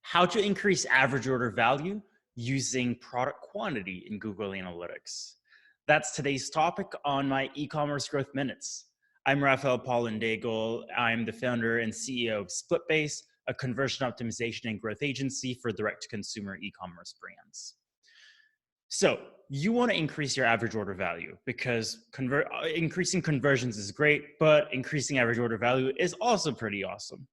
How to increase average order value using product quantity in Google Analytics. That's today's topic on my e-commerce growth minutes. I'm Raphael Paulin-Daigle. I'm the founder and CEO of SplitBase, a conversion optimization and growth agency for direct-to-consumer e-commerce brands. So you want to increase your average order value because increasing conversions is great, but increasing average order value is also pretty awesome.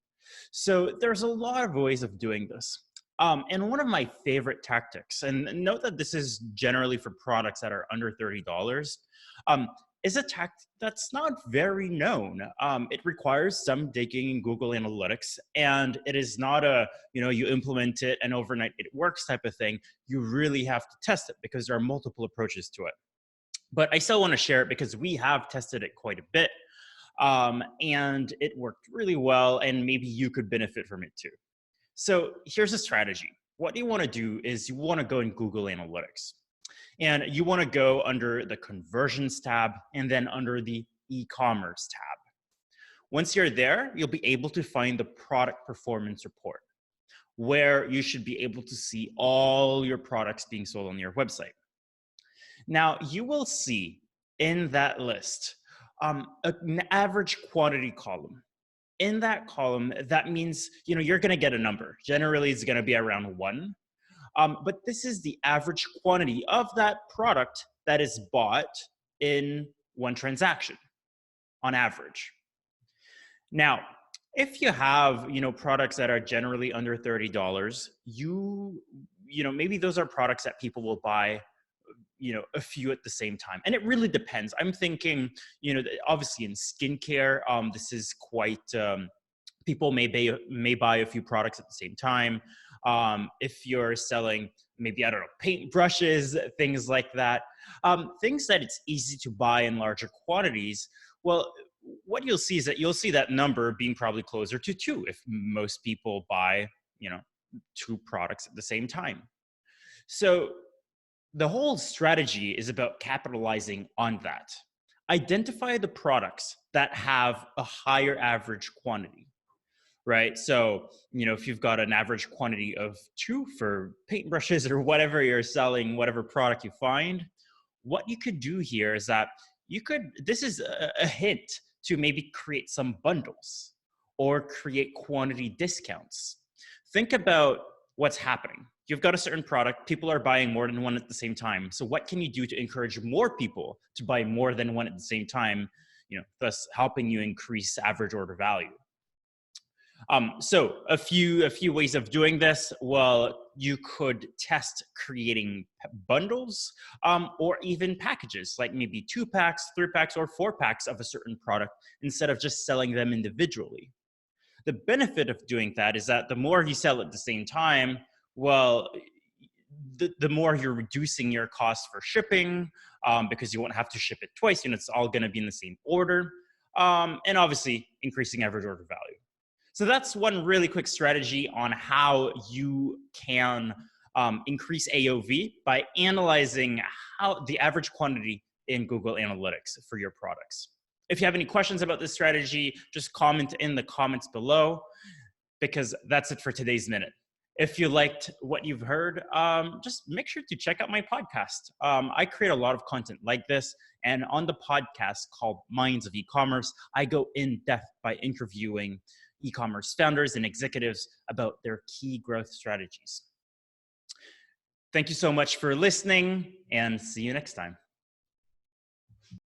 So there's a lot of ways of doing this. And one of my favorite tactics, and note that this is generally for products that are under $30, is a tactic that's not very known. It requires some digging in Google Analytics, and it is not a, you implement it and overnight it works type of thing. You really have to test it because there are multiple approaches to it. But I still want to share it because we have tested it quite a bit. And it worked really well, and maybe you could benefit from it too. So here's a strategy. What you want to do is you want to go in Google Analytics, and you want to go under the Conversions tab and then under the E-commerce tab. Once you're there, you'll be able to find the product performance report, where you should be able to see all your products being sold on your website. Now, you will see in that list an average quantity column. In that column, that means you're going to get a number. Generally, it's going to be around 1. But this is the average quantity of that product that is bought in one transaction, on average. Now, if you have products that are generally under $30, maybe those are products that people will buy a few at the same time. And it really depends. I'm thinking, obviously in skincare, this is quite, people may buy a few products at the same time. If you're selling maybe, I don't know, paint brushes, things like that, things that it's easy to buy in larger quantities, well, what you'll see is that you'll see that number being probably closer to 2 if most people buy, 2 products at the same time. So the whole strategy is about capitalizing on that. Identify the products that have a higher average quantity, right? So, if you've got an average quantity of 2 for paintbrushes or whatever you're selling, whatever product you find, what you could do here is that this is a hint to maybe create some bundles or create quantity discounts. Think about what's happening. You've got a certain product, people are buying more than one at the same time. So what can you do to encourage more people to buy more than one at the same time, thus helping you increase average order value? So a few ways of doing this. Well, you could test creating bundles or even packages, like maybe 2 packs, 3 packs, or 4 packs of a certain product instead of just selling them individually. The benefit of doing that is that the more you sell at the same time, well, the more you're reducing your cost for shipping because you won't have to ship it twice, it's all going to be in the same order, and obviously increasing average order value. So that's one really quick strategy on how you can increase AOV by analyzing how the average quantity in Google Analytics for your products. If you have any questions about this strategy, just comment in the comments below, because that's it for today's minute. If you liked what you've heard, just make sure to check out my podcast. I create a lot of content like this, and on the podcast called Minds of E-commerce, I go in depth by interviewing e-commerce founders and executives about their key growth strategies. Thank you so much for listening, and see you next time.